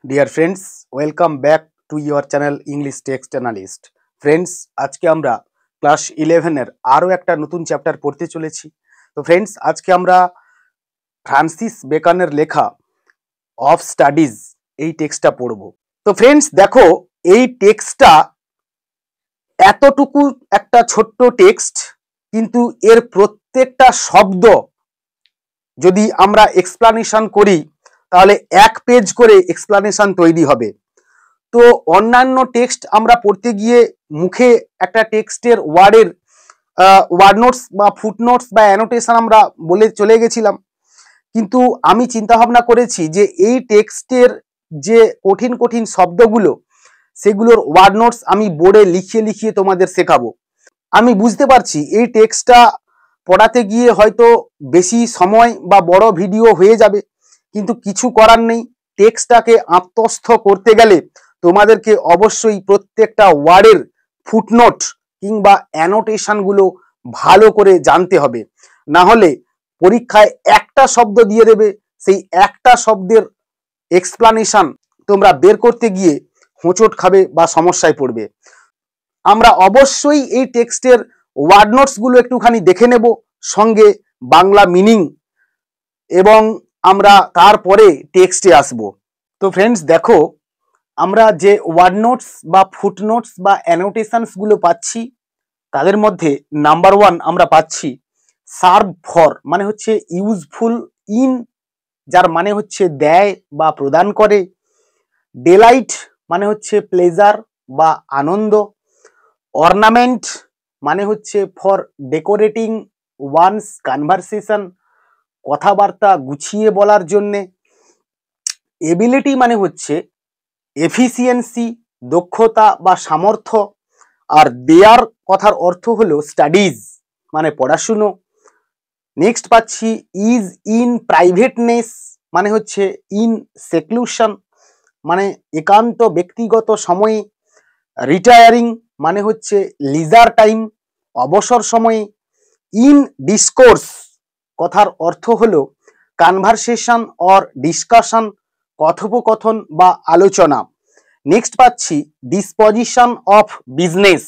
Dear friends, welcome back to your channel English text analyst. Friends, আজকে আমরা class 11-এর আরও একটা নতুন চ্যাপ্টার পড়তে চলেছি। তো ফ্রেন্ডস, আজকে আমরা ফ্রান্সিস বেকনের লেখা অফ স্টাডিজ এই টেক্সটটা পড়ব। তো ফ্রেন্ডস দেখো, এই টেক্সটটা এতটুকু একটা ছোট্ট টেক্সট, কিন্তু এর প্রত্যেকটা শব্দ যদি আমরা এক্সপ্লানেশন করি তাহলে 1 পেজ করে এক্সপ্লানেশন তৈরি হবে। তো অন্যান্য টেক্সট আমরা পড়তে গিয়ে মুখে একটা টেক্সটের ওয়ার্ড নোটস বা ফুট নোটস বা অ্যানোটেশন আমরা বলে চলে গেছিলাম, কিন্তু আমি চিন্তা ভাবনা করেছি যে এই টেক্সটের যে কঠিন কঠিন শব্দগুলো সেগুলোর ওয়ার্ড নোটস আমি বোর্ডে লিখিয়ে লিখিয়ে তোমাদের শেখাবো। আমি বুঝতে পারছি এই টেক্সটটা পড়াতে গিয়ে হয়তো বেশি সময় বা বড় ভিডিও হয়ে যাবে, কিন্তু কিছু করার নেই। টেক্সটটাকে আত্মস্থ করতে গেলে তোমাদেরকে অবশ্যই প্রত্যেকটা ওয়ার্ডের ফুটনোট কিংবা অ্যানোটেশনগুলো ভালো করে জানতে হবে, না হলে পরীক্ষায় একটা শব্দ দিয়ে দেবে, সেই একটা শব্দের এক্সপ্লানেশন তোমরা বের করতে গিয়ে হোঁচট খাবে বা সমস্যায় পড়বে। আমরা অবশ্যই এই টেক্সটের ওয়ার্ড নোটসগুলো একটুখানি দেখে নেব, সঙ্গে বাংলা মিনিং, এবং আমরা তারপরে টেক্সটে আসব। তো ফ্রেন্ডস দেখো, আমরা যে ওয়ার্ড নোটস বা ফুট নোটস বা অ্যানোটেশনসগুলো পাচ্ছি তাদের মধ্যে নাম্বার 1 আমরা পাচ্ছি সার্ভ ফর, মানে হচ্ছে ইউজফুল ইন, যার মানে হচ্ছে দেয় বা প্রদান করে। ডেলাইট মানে হচ্ছে প্লেজার বা আনন্দ। অর্নামেন্ট মানে হচ্ছে ফর ডেকোরেটিং ওয়ানস কনভারসেশন, কথাবার্তা গুছিয়ে বলার জন্যে। এবিলিটি মানে হচ্ছে এফিসিয়েন্সি, দক্ষতা বা সামর্থ্য। আর দেয়ার কথার অর্থ হলো স্টাডিজ, মানে পড়াশুনো। নেক্সট পাচ্ছি ইজ ইন প্রাইভেটনেস, মানে হচ্ছে ইন সেক্লুশন, মানে একান্ত ব্যক্তিগত সময়ে। রিটায়ারিং মানে হচ্ছে লিজার টাইম, অবসর সময়ে। ইন ডিসকোর্স কথার অর্থ হলো কনভারসেশন অর ডিসকাশন, কথোপকথন বা আলোচনা। নেক্সট পাচ্ছি ডিসপজিশন অফ বিজনেস,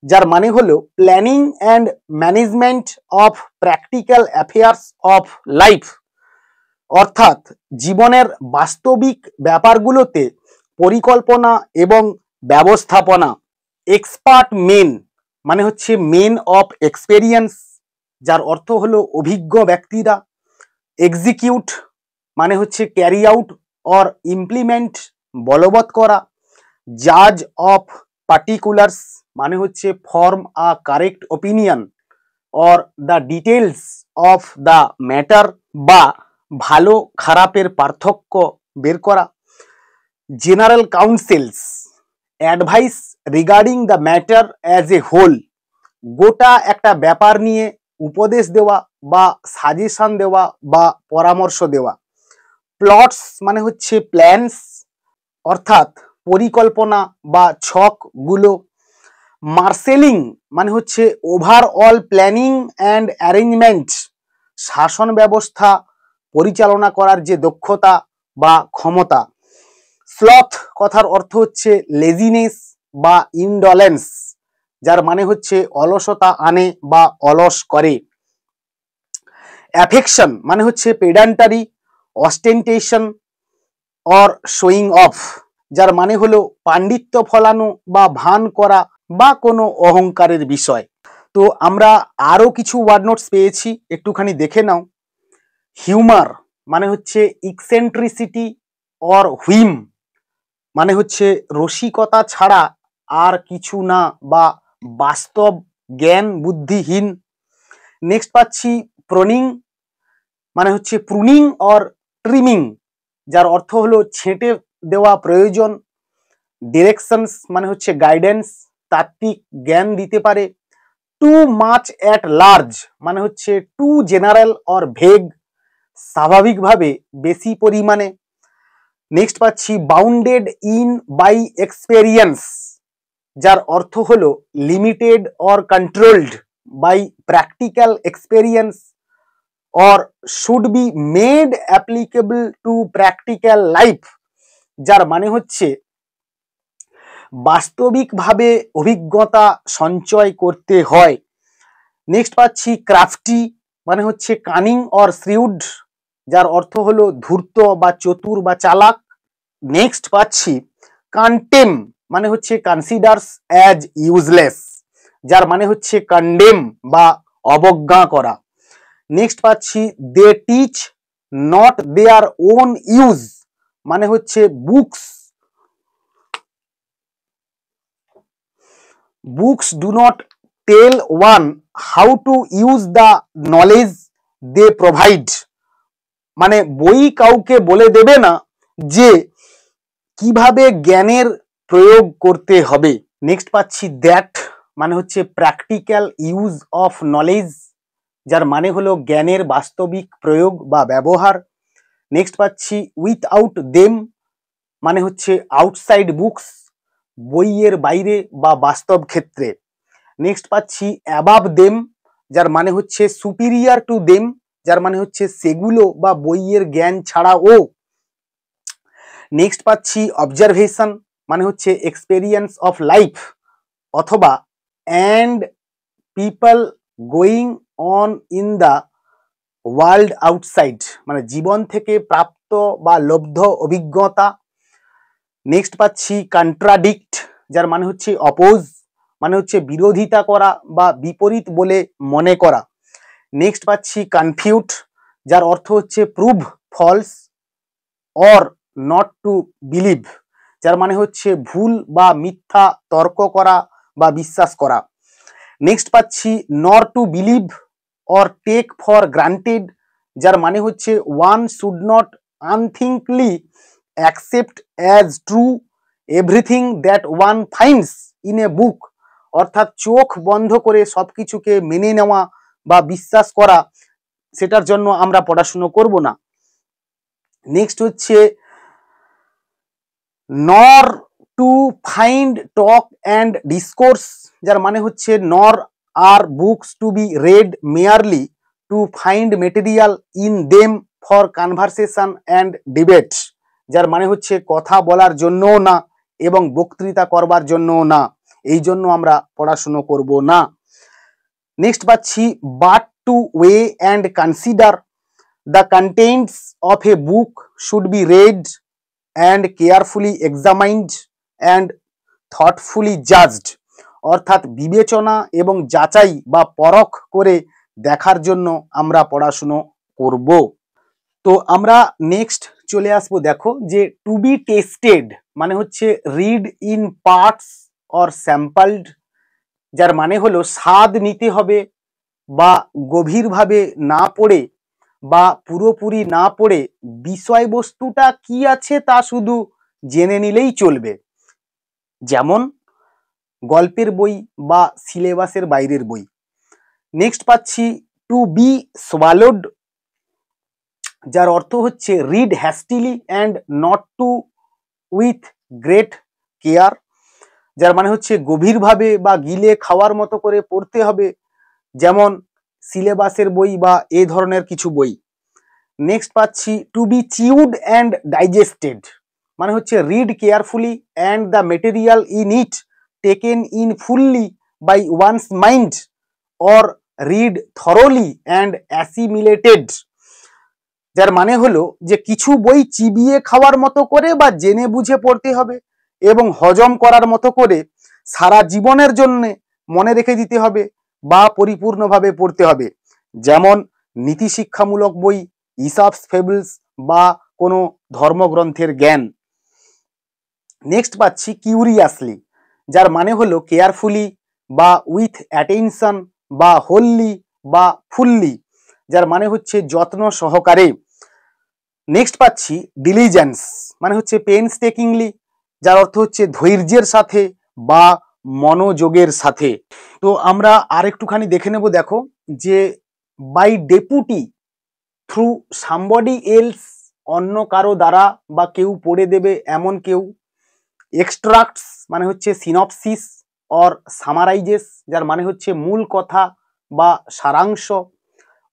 যার মানে হলো planning and management of practical affairs of life, অর্থাৎ জীবনের বাস্তবিক ব্যাপারগুলোতে পরিকল্পনা এবং ব্যবস্থাপনা। এক্সপার্ট মেন মানে হচ্ছে মেন অফ এক্সপেরিয়েন্স, যার অর্থ হলো অভিজ্ঞ ব্যক্তিরা। এক্সিকিউট মানে হচ্ছে ক্যারি আউট অর ইমপ্লিমেন্ট, বলবৎ করা। জাজ অফ পার্টিকুলার্স মানে হচ্ছে form a correct opinion or the details of the matter, বা ভালো খারাপের পার্থক্য বের করা। General councils advise regarding the matter as a whole, গোটা একটা ব্যাপার নিয়ে উপদেশ দেওয়া বা সাজেশন দেওয়া বা পরামর্শ দেওয়া। প্লটস মানে হচ্ছে প্ল্যানস, অর্থাৎ পরিকল্পনা বা ছকগুলো। মার্শেলিং মানে হচ্ছে ওভারঅল প্ল্যানিং অ্যান্ড অ্যারেঞ্জমেন্ট, শাসন ব্যবস্থা পরিচালনা করার যে দক্ষতা বা ক্ষমতা। স্লথ কথার অর্থ হচ্ছে লেজিনেস বা ইনডলেন্স, যার মানে হচ্ছে অলসতা আনে বা অলস করে। অ্যাফেকশন মানে হচ্ছে পেডান্টারি, অস্টেন্টেশন অর শোয়িং অফ, যার মানে হলো পাণ্ডিত্য ফলানো বা ভান করা বা কোনো অহংকারের বিষয়। তো আমরা আরও কিছু ওয়ার্ড নোটস পেয়েছি, একটুখানি দেখে নাও। হিউমার মানে হচ্ছে ইকসেন্ট্রিসিটি অর হুইম, মানে হচ্ছে রসিকতা ছাড়া আর কিছু না বা বাস্তব জ্ঞান বুদ্ধিহীন। নেক্সট পাচ্ছি প্রনিং, মানে হচ্ছে প্রুনিং অর ট্রিমিং, যার অর্থ হলো ছেঁটে দেওয়া প্রয়োজন। ডিরেকশনস মানে হচ্ছে গাইডেন্স, তাত্ত্বিক জ্ঞান দিতে পারে। টু মাচ অ্যাট লার্জ মানে হচ্ছে টু জেনারেল অর ভেগ, স্বাভাবিকভাবে বেশি পরিমাণে। নেক্সট পাচ্ছি বাউন্ডেড ইন বাই এক্সপেরিয়েন্স, যার অর্থ হলো limited or controlled by practical experience or should be made applicable to practical life, যার মানে হচ্ছে বাস্তবিকভাবে অভিজ্ঞতা সঞ্চয় করতে হয়। নেক্সট পাচ্ছি ক্রাফটি, মানে হচ্ছে কানিং অর শ্রিউড, যার অর্থ হলো ধূর্ত বা চতুর বা চালাক। নেক্সট পাচ্ছি কন্টেম, মানে হচ্ছে কনসিডার্স অ্যাজ ইউজলেস, যার মানে হচ্ছে কন্ডেম বা অবজ্ঞা করা। নেক্সট পাচ্ছি they teach not their own use, মানে হচ্ছে books do not tell one how to use the knowledge they provide, মানে বই কাউকে বলে দেবে না যে কিভাবে জ্ঞানের প্রয়োগ করতে হবে। নেক্সট পাচ্ছি দ্যাট, মানে হচ্ছে প্র্যাকটিক্যাল ইউজ অফ নলেজ, যার মানে হলো জ্ঞানের বাস্তবিক প্রয়োগ বা ব্যবহার। নেক্সট পাচ্ছি উইথআউট দেম, মানে হচ্ছে আউটসাইড বুকস, বইয়ের বাইরে বা বাস্তব ক্ষেত্রে। নেক্সট পাচ্ছি অ্যাবাভ দেম, যার মানে হচ্ছে সুপিরিয়ার টু দেম, যার মানে হচ্ছে সেগুলো বা বইয়ের জ্ঞান ছাড়াও। নেক্সট পাচ্ছি অবজারভেশন, মানে হচ্ছে এক্সপেরিয়েন্স অফ লাইফ, অথবা and people going on in the world outside, মানে জীবন থেকে প্রাপ্ত বা লব্ধ অভিজ্ঞতা। নেক্সট পাচ্ছি কন্ট্রাডিক্ট, যার মানে হচ্ছে অপোজ, মানে হচ্ছে বিরোধিতা করা বা বিপরীত বলে মনে করা। নেক্সট পাচ্ছি কনফিউট, যার অর্থ হচ্ছে prove false or not to believe, যার মানে হচ্ছে ভুল বা মিথ্যা তর্ক করা বা বিশ্বাস করা। নেক্সট পাচ্ছি not to believe or take for granted, যার মানে হচ্ছে one should not unthinkingly accept as true everything that one finds in a book, অর্থাৎ চোখ বন্ধ করে সবকিছুকে মেনে নেওয়া বা বিশ্বাস করা, সেটার জন্য আমরা পড়াশুনো করব না। নেক্সট হচ্ছে nor to find talk and discourse, যার মানে হচ্ছে nor are books to be read merely to find material in them for conversation and debate, যার মানে হচ্ছে কথা বলার জন্যও না এবং বক্তৃতা করবার জন্যও না, এই জন্য আমরা পড়াশুনো করব না। নেক্সট পাচ্ছি but to weigh and consider the contents of a book should be read and carefully examined and thoughtfully judged, অর্থাৎ বিবেচনা এবং যাচাই বা পরখ করে দেখার জন্য আমরা পড়াশুনো করব। তো আমরা নেক্সট চলে আসবো, দেখো যে টু বি টেস্টেড, মানে হচ্ছে রিড ইন পার্টস অর স্যাম্পলড, যার মানে হলো স্বাদ নিতে হবে বা গভীরভাবে না পড়ে বা পুরোপুরি না পড়ে বিষয়বস্তুটা কি আছে তা শুধু জেনে নিলেই চলবে, যেমন গল্পের বই বা সিলেবাসের বাইরের বই। নেক্সট পাচ্ছি টু বি সোয়ালোড, যার অর্থ হচ্ছে read hastily and not to with great care, যার মানে হচ্ছে গভীরভাবে বা গিলে খাওয়ার মতো করে পড়তে হবে, যেমন সিলেবাসের বই বা এই ধরনের কিছু বই। নেক্সট পাচ্ছি to be chewed and digested, মানে হচ্ছে read carefully and the material in it taken in fully by one's mind or read thoroughly and assimilated, যার মানে হলো যে কিছু বই চিবিয়ে খাওয়ার মতো করে বা জেনে বুঝে পড়তে হবে এবং হজম করার মতো করে সারা জীবনের জন্য মনে রেখে দিতে হবে বা পরিপূর্ণভাবে পড়তে হবে, যেমন নীতি শিক্ষামূলক বই, ইসাপস ফেবলস বা কোনো ধর্মগ্রন্থের জ্ঞান। নেক্সট পাচ্ছি কিউরিয়াসলি, যার মানে হলো কেয়ারফুলি বা উইথ অ্যাটেনশন বা হোললি বা ফুললি, যার মানে হচ্ছে যত্ন সহকারে। নেক্সট পাচ্ছি ডিলিজেন্স, মানে হচ্ছে পেইনস্টেকিংলি, যার অর্থ হচ্ছে ধৈর্যের সাথে বা মনোযোগের সাথে। তো আমরা আর একটুখানি দেখে নেব, দেখো যে by deputy through somebody else, অন্য কারো দ্বারা বা কেউ পড়ে দেবে এমন কেউ। এক্সট্রাক্টস, মানে হচ্ছে সিনপসিস অর সামারাইজেস, যার মানে হচ্ছে মূল কথা বা সারাংশ।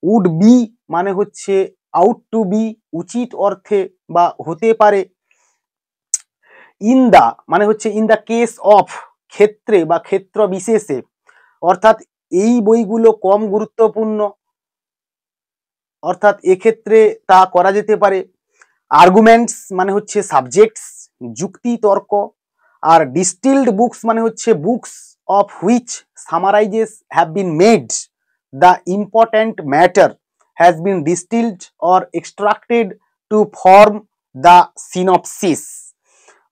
উড বি, মানে হচ্ছে আউট টু বি, উচিত অর্থে বা হতে পারে। ইন দা মানে হচ্ছে ইন দা কেস অফ, ক্ষেত্রে বা ক্ষেত্র বিশেষে, অর্থাৎ এই বইগুলো কম গুরুত্বপূর্ণ, অর্থাৎ এক্ষেত্রে তা করা যেতে পারে। আর্গুমেন্টস মানে হচ্ছে সাবজেক্টস, যুক্তি তর্ক। আর ডিস্টিলড বুকস মানে হচ্ছে books of which summaries have been made, the important matter has been distilled or extracted to form the synopsis.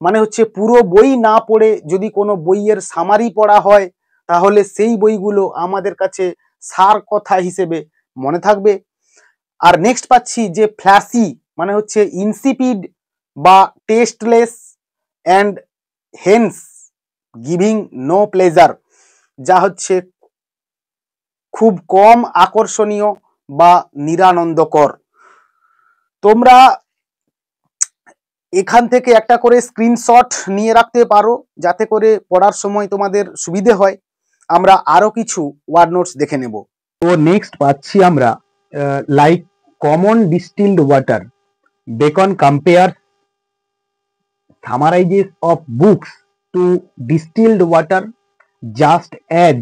মানে হচ্ছে পুরো বই না পড়ে যদি কোনো বইয়ের সামারি পড়া হয় তাহলে সেই বইগুলো আমাদের কাছে সার কথা হিসেবে মনে থাকবে। আর নেক্সট পাচ্ছি যে ফ্ল্যাশি মানে হচ্ছে ইনসিপিড বা tasteless and hence giving no pleasure, যা হচ্ছে খুব কম আকর্ষণীয় বা নিরানন্দকর। তোমরা এখান থেকে একটা করে স্ক্রিনশট নিয়ে রাখতে পারো যাতে করে পড়ার সময় তোমাদের সুবিধে হয়। আমরা আরো কিছু ওয়ার্ড নোটস দেখে নেব। তো নেক্সট পাচ্ছি আমরা like common distilled water, beacon compare summarizes of books to distilled water, just as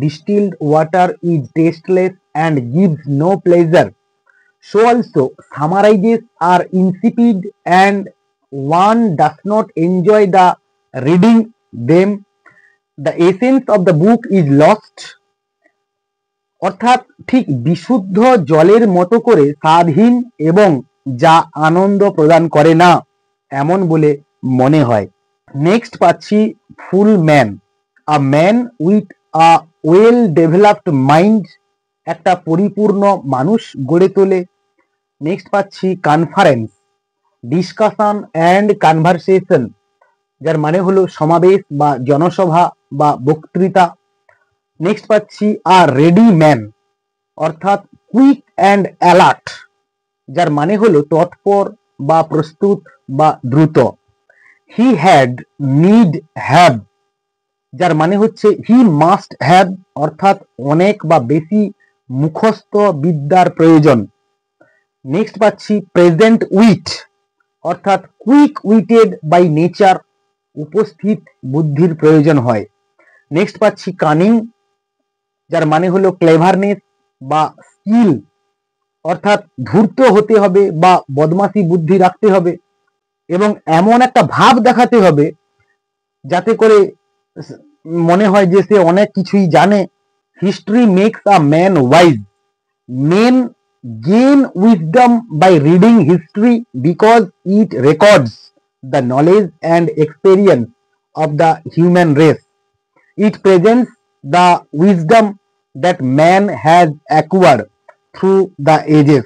distilled water is tasteless and gives no pleasure, so also summarizes are insipid and one does not enjoy the reading them. The essence of the book is lost. অর্থাৎ ঠিক বিশুদ্ধ জলের মতো করে স্বাদহীন এবং যা আনন্দ প্রদান করে না এমন বলে মনে হয়। নেক্সট পাচ্ছি full man, a man with a well developed mind, একটা পরিপূর্ণ মানুষ গড়ে তোলে। নেক্সট পাচ্ছি কনফারেন্স, ডিসকাশন অ্যান্ড কনভারসেশন, যার মানে হলো সমাবেশ বা জনসভা বা বক্তৃতা। নেক্সট পাচ্ছি আ রেডি ম্যান, অর্থাৎ কুইক অ্যান্ড অ্যালার্ট, যার মানে হলো তৎপর বা প্রস্তুত বা দ্রুত। হি হ্যাড নিড হ্যাভ, যার মানে হচ্ছে হি মাস্ট হ্যাভ, অর্থাৎ অনেক বা বেশি মুখস্থ বিদ্যার প্রয়োজন। নেক্সট পাচ্ছি প্রেজেন্ট উইট, অর্থাৎ কুইক উইটেড বাই নেচার, উপস্থিত বুদ্ধির প্রয়োজন হয়। নেক্সট পাচ্ছি কানিং, যার মানে হলো ক্লেভারনেস বা স্কিল, অর্থাৎ ধূর্ত হতে হবে বা বদমাশি বুদ্ধি রাখতে হবে এবং এমন একটা ভাব দেখাতে হবে যাতে করে মনে হয় যে সে অনেক কিছুই জানে। History makes a man wise, men gain wisdom by reading history because it records the knowledge and experience of the human race. It presents the wisdom that man has acquired through the ages.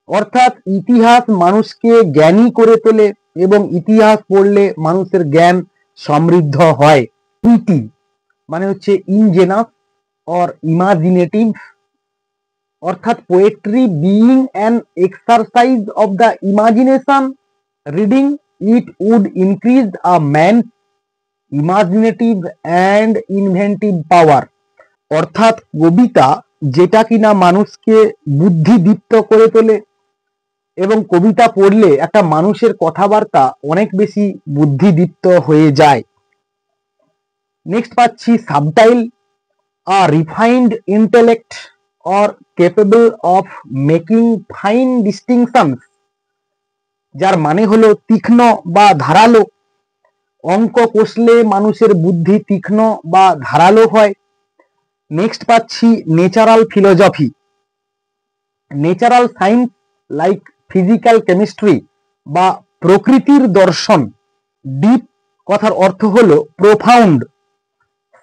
অর্থাৎ ইতিহাস মানুষকে জ্ঞানী করে তোলে এবং ইতিহাস পড়লে মানুষের জ্ঞান সমৃদ্ধ হয়। ইটি মানে হচ্ছে ইনজেনাস অর ইমাজিনেটিভ, অর্থাৎ poetry being an exercise of the imagination, reading it would increase a man imaginative and inventive power. অর্থাৎ কবিতা যেটা কিনা মানুষকে বুদ্ধিদীপ্ত করে তোলে এবং কবিতা পড়লে একটা মানুষের কথাবার্তা অনেক বেশি বুদ্ধিদীপ্ত হয়ে যায়। নেক্সট পাচ্ছি subtle, a refined intellect or capable of making fine distinctions, যার মানে হলো তীক্ষ্ণ বা ধারালো। অঙ্ক কষলে মানুষের বুদ্ধি তীক্ষ্ণ বা ধারালো হয়। নেক্সট পাচ্ছি natural philosophy, natural science like physical chemistry বা প্রকৃতির দর্শন। ডিপ কথার অর্থ হলো profound.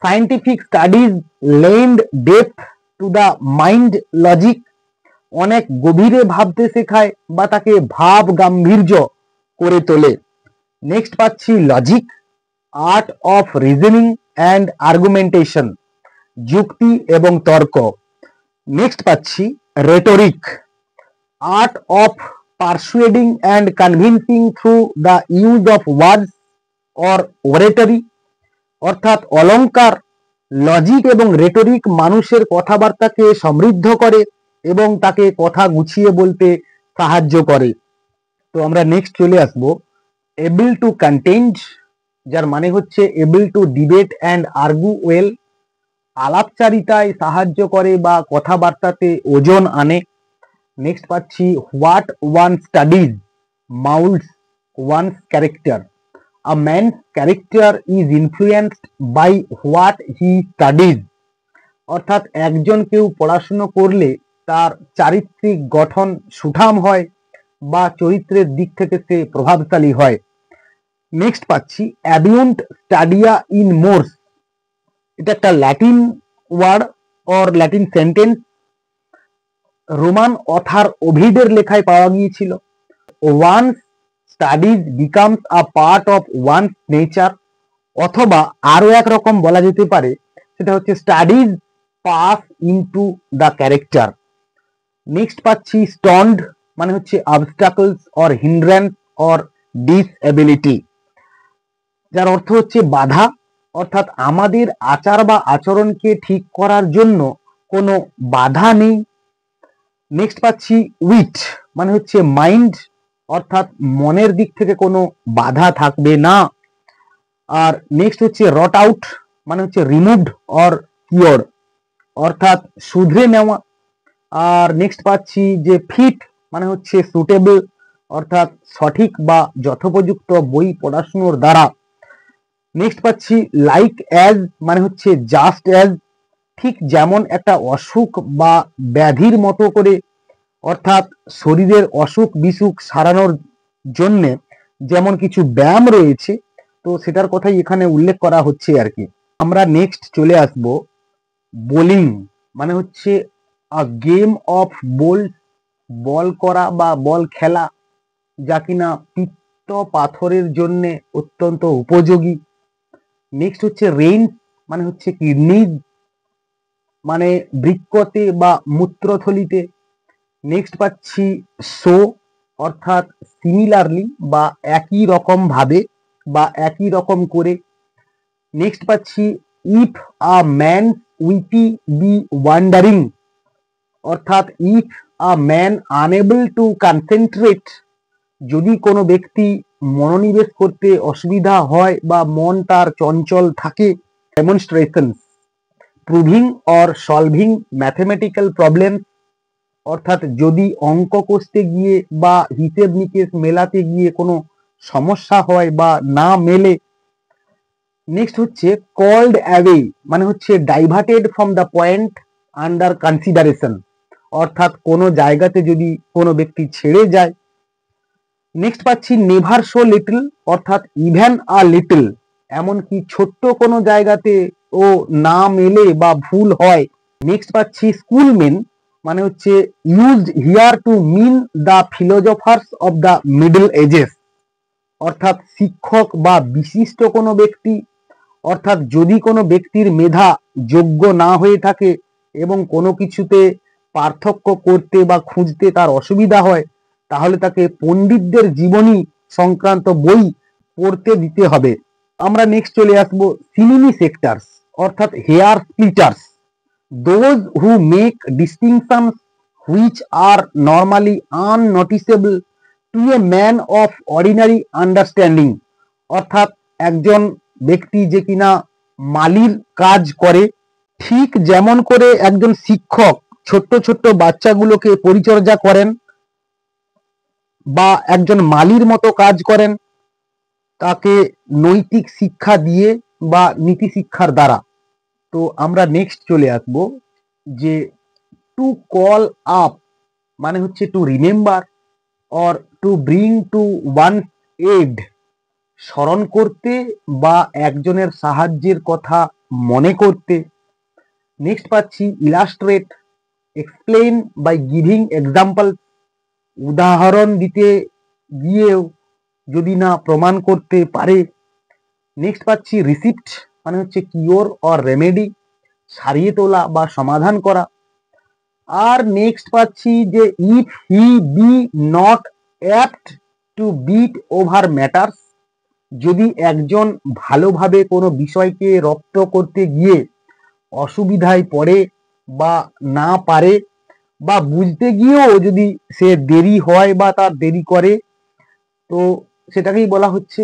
Scientific studies lend depth to the mind. Logic অনেক গভীরে ভাবতে শেখায় বা তাকে ভাব গাম্ভীর্য করে তোলে। নেক্সট পাচ্ছি logic, art of reasoning and argumentation, যুক্তি এবং তর্ক। নেক্সট পাচ্ছি rhetoric, art of persuading and convincing through the use of words or oratory, অর্থাৎ অলংকার, লজিক এবং রেটোরিক মানুষের কথাবার্তাকে সমৃদ্ধ করে এবং তাকে কথা গুছিয়ে বলতে সাহায্য করে। তো আমরা নেক্সট চলে আসবো এবল টু কন্টেন্ট, যার মানে হচ্ছে able to debate and argue well, আলাপচারিতায় সাহায্য করে বা কথাবার্তাতে ওজন আনে। নেক্সট পাচ্ছি what one studies moulds one's character, a man's character is influenced by what he studies, অর্থাৎ একজন কেউ পড়াশুনো করলে তার চারিত্রিক গঠন সুঠাম হয় বা চরিত্রের দিক থেকে সে প্রভাবশালী হয়। নেক্সট পাচ্ছি অ্যাবিউন্ট স্টাডিয়া ইন মোর্স, এটা একটা Latin word or Latin sentence, Roman author ওভিডের লেখায় পাওয়া গিয়েছিল। One's studies becomes a part of one's nature, অথবা আরো একরকম বলা যেতে পারে, সেটা হচ্ছে studies pass into the character. Next পাচ্ছি স্টন্ড, মানে হচ্ছে obstacles or hindrance or disability, যার অর্থ হচ্ছে বাধা, অর্থাৎ আমাদের আচার বা আচরণকে ঠিক করার জন্য কোনো বাধা নেই। নেক্সট পাচ্ছি উইট, মানে হচ্ছে মাইন্ড, অর্থাৎ মনের দিক থেকে কোনো বাধা থাকবে না। আর নেক্সট হচ্ছে রট আউট, মানে হচ্ছে রিমুভড অর কিওর, অর্থাৎ শুধরে নেওয়া। আর নেক্সট পাচ্ছি যে ফিট, মানে হচ্ছে সুটেবল, অর্থাৎ সঠিক বা যথোপযুক্ত বই পড়াশুনোর দ্বারা। নেক্সট পাচ্ছি লাইক অ্যাজ, মানে হচ্ছে জাস্ট অ্যাজ, ঠিক যেমন একটা অসুখ বা ব্যাধির মতো করে, অর্থাৎ শরীরের অসুখ বিসুখ সারানোর জন্য যেমন কিছু ব্যায়াম রয়েছে, তো সেটার কথাই এখানে উল্লেখ করা হচ্ছে আর কি। আমরা নেক্সট চলে আসব বোলিং, মানে হচ্ছে আ গেম অফ বোল, বল করা বা বল খেলা, যা কিনা পিত্ত পাথরের জন্য অত্যন্ত উপযোগী। নেক্সট হচ্ছে রেইন, মানে হচ্ছে কিডনিজ, মানে বৃক্কতে বা মূত্রথলিতে। নেক্সট পাচ্ছি সো, অর্থাৎ সিমিলারলি বা একই রকম ভাবে বা একই রকম করে। নেক্সট পাচ্ছি if a man witty be wandering, অর্থাৎ if a man unable to concentrate, যদি কোনো ব্যক্তি মনোনিবেশ করতে অসুবিধা হয় বা মন তার চঞ্চল থাকে। Demonstration, proving or solving mathematical problem, অর্থাৎ যদি অঙ্ক কষতে গিয়ে বা হিসেব নিকেশ মেলাতে গিয়ে কোনো সমস্যা হয় বা না মেলে। নেক্সট হচ্ছে কল্ড অ্যাওয়ে, মানে হচ্ছে diverted from the point under consideration, অর্থাৎ কোনো জায়গাতে যদি কোনো ব্যক্তি ছেড়ে যায়। নেক্সট পাচ্ছি নেভার সো লিটল, অর্থাৎ ইভেন আ লিটল, এমনকি ছোট্ট কোনো জায়গাতে ও না মেলে বা ভুল হয়। নেক্সট পাচ্ছি স্কুলমেন, মানে হচ্ছে used here to mean the philosophers of the middle ages, অর্থাৎ শিক্ষক বা বিশিষ্ট কোনো ব্যক্তি, অর্থাৎ যদি কোনো ব্যক্তির মেধা যোগ্য না হয়ে থাকে এবং কোনো কিছুতে পার্থক্য করতে বা খুঁজতে তার অসুবিধা হয়, তাহলে তাকে পণ্ডিতদের জীবনী সংক্রান্ত বই পড়তে দিতে হবে। আমরা নেক্সট চলে আসবো সিমিনি সেক্টরস, অর্থাৎ hair splitters, those who make distinctions which are normally unnoticeable to a man of ordinary understanding, অর্থাৎ একজন ব্যক্তি যে কিনা মালির কাজ করে, ঠিক যেমন করে একজন শিক্ষক ছোট্ট ছোট্ট বাচ্চাগুলোকে পরিচর্যা করেন বা একজন মালির মতো কাজ করেন, তাকে নৈতিক শিক্ষা দিয়ে বা নীতি শিক্ষার দ্বারা। তো আমরা নেক্সট চলে আসব যে টু কল আপ, মানে হচ্ছে to remember or to bring to one aid, স্মরণ করতে বা একজনের সাহায্যের কথা মনে করতে। নেক্সট পাচ্ছি illustrate, explain by giving example, উদাহরণ দিতে গিয়েও যদি না প্রমাণ করতে পারে। নেক্সট পাচ্ছি রিসিপ্ট, মানে হচ্ছে কিওর অর রেমেডি, সারিয়ে তোলা বা সমাধান করা। আর নেক্সট পাচ্ছি যে if he be not apt to beat over matters, যদি একজন ভালোভাবে কোনো বিষয়কে রপ্ত করতে গিয়ে অসুবিধায় পড়ে বা না পারে বা বুঝতে গিয়েও যদি সে দেরি হয় বা তার দেরি করে, তো সেটাকেই বলা হচ্ছে।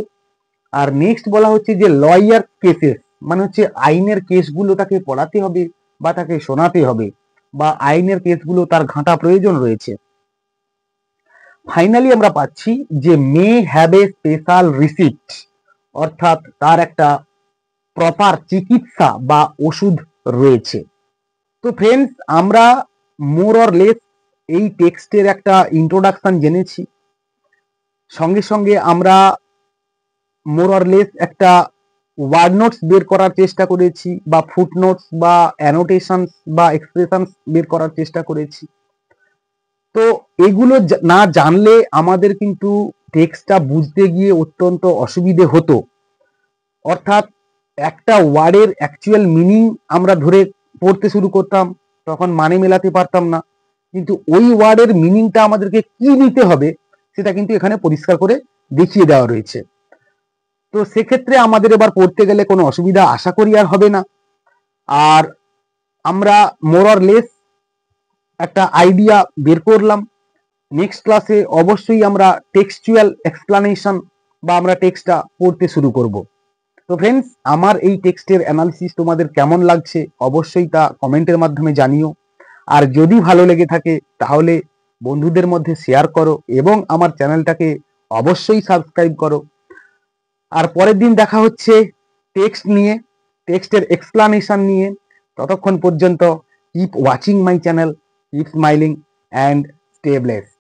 আর নেক্সট বলা হচ্ছে যে লয়ার কেসেস, মানে হচ্ছে আইনের কেসগুলো তাকে পড়াতে হবে বা তাকে শোনাতে হবে, বা আইনের কেসগুলো তার ঘাঁটা প্রয়োজন রয়েছে। ফাইনালি আমরা পাচ্ছি যে may have a special receipt, অর্থাৎ তার একটা প্রপার চিকিৎসা বা ওষুধ রয়েছে। তো ফ্রেন্ডস, আমরা মোর অর লেস এই টেক্সটের একটা ইন্ট্রোডাকশন জেনেছি, সঙ্গে সঙ্গে আমরা মোর অর লেস একটা ওয়ার্ড নোটস বের করার চেষ্টা করেছি, বা ফুট নোটস বা অ্যানোটেশনস বা এক্সপ্রেশনস বের করার চেষ্টা করেছি। তো এগুলো না জানলে আমাদের কিন্তু টেক্সটটা বুঝতে গিয়ে অত্যন্ত অসুবিধে হতো। অর্থাৎ একটা ওয়ার্ডের অ্যাকচুয়াল মিনিং আমরা ধরে পড়তে শুরু করতাম, তখন মানে মেলাতে পারতাম না, কিন্তু ওই ওয়ার্ডের মিনিংটা আমাদেরকে কি নিতে হবে সেটা কিন্তু এখানে পরিষ্কার করে দেখিয়ে দেওয়া রয়েছে। তো সেক্ষেত্রে আমাদের এবার পড়তে গেলে কোনো অসুবিধা আশা করি আর হবে না। আর আমরা মোর অর লেস একটা আইডিয়া বের করলাম। নেক্সট ক্লাসে অবশ্যই আমরা টেক্সচুয়াল এক্সপ্লানেশন বা আমরা টেক্সটটা পড়তে শুরু করব। তো ফ্রেন্ডস, আমার এই টেক্সটের অ্যানালিসিস তোমাদের কেমন লাগছে অবশ্যই তা কমেন্টের মাধ্যমে জানিও। আর যদি ভালো লেগে থাকে তাহলে বন্ধুদের মধ্যে শেয়ার করো এবং আমার চ্যানেলটাকে অবশ্যই সাবস্ক্রাইব করো। আর পরের দিন দেখা হচ্ছে টেক্সট নিয়ে, টেক্সটের এক্সপ্লানেশন নিয়ে। ততক্ষণ পর্যন্ত keep watching my channel, keep smiling and stay blessed.